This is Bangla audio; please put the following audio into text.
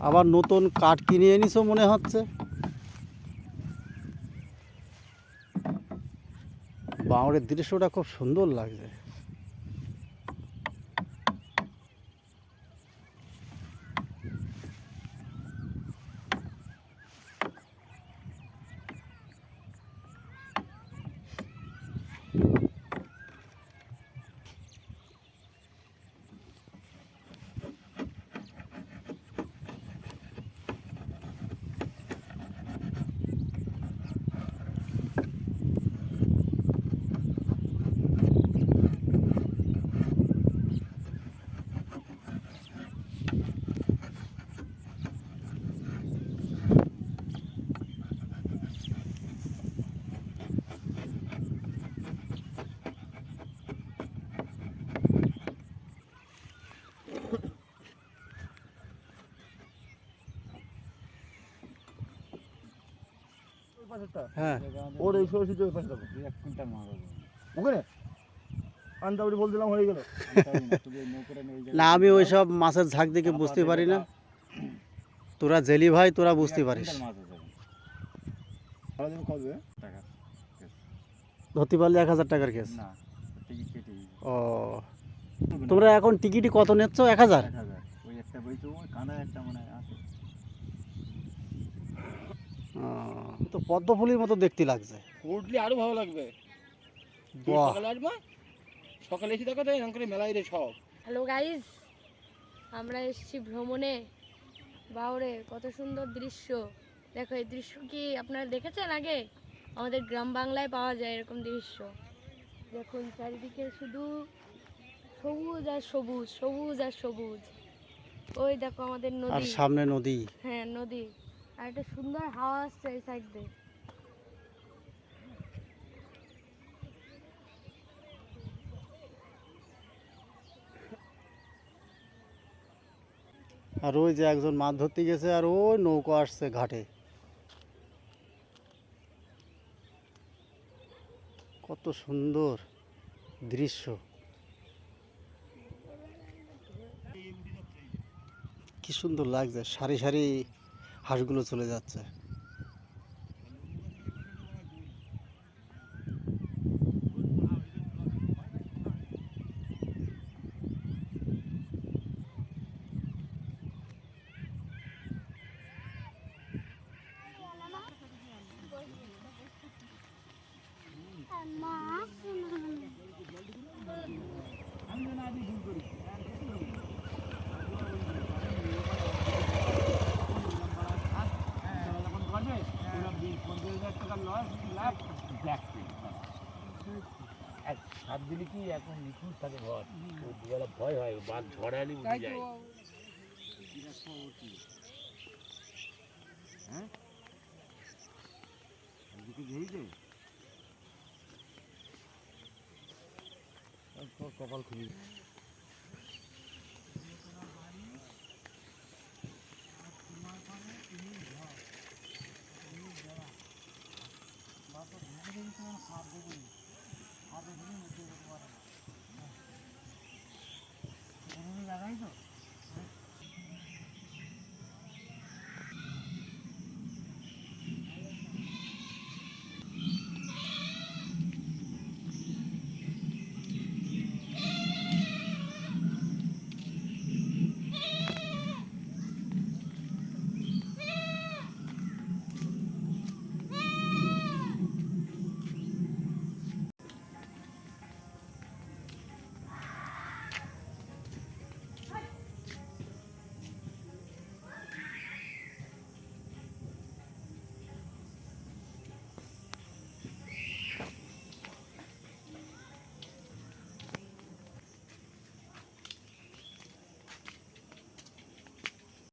আবার নতুন কাঠ কিনে এনেছো মনে হচ্ছে। বাঁওড়ের দৃশ্যটা খুব সুন্দর লাগছে। হ্যাঁ, ওর এই সরষে ওই পাশে ওখানে আন্দাবড়ি বলছিলাম হয়ে গেল না আমি ওইসব মাছের ঝাঁক দেখে বুঝতে পারি না। তোরা জেলি ভাই, তোরা বুঝতে পারিস। ধরতে পারলে 1000 টাকার কেস। ও, তোমরা এখন টিকিটই কত নিচ্ছ? 1000? তো পদ্ম ফুলের মতো দেখতে লাগছে। উঠলে আরো ভালো লাগবে। সকালে আসবা, সকালে এসে দেখো তো এরকম করে মেলায় রে সব। হ্যালো গাইজ, আমরা এসেছি ভ্রমণে বাউড়ে। কত সুন্দর দৃশ্য দেখো। এই দৃশ্য কি আপনারা দেখেছেন আগে? আমাদের গ্রাম বাংলায় পাওয়া যায় এরকম দৃশ্য। দেখুন চারিদিকে শুধু সবুজ আর সবুজ, সবুজ আর সবুজ। ওই দেখো আমাদের আর নদী, সামনে নদী। হ্যাঁ নদী। আর একটা সুন্দর হাওয়া আসছে এই সাইড দিয়ে। আর ওই যে একজন মাছ ধরতে গেছে, আর ওই নৌকা আসছে ঘাটে। কত সুন্দর দৃশ্য, কি সুন্দর লাগছে। সারি সারি হাঁসগুলো চলে যাচ্ছে। সাত দিনে কি এখন নিখুঁত থাকে ঘর, দুবেলা ভয় হয়, বাঘ ঝড়ালি উঠে যায়। হ্যাঁ, কপাল খুবই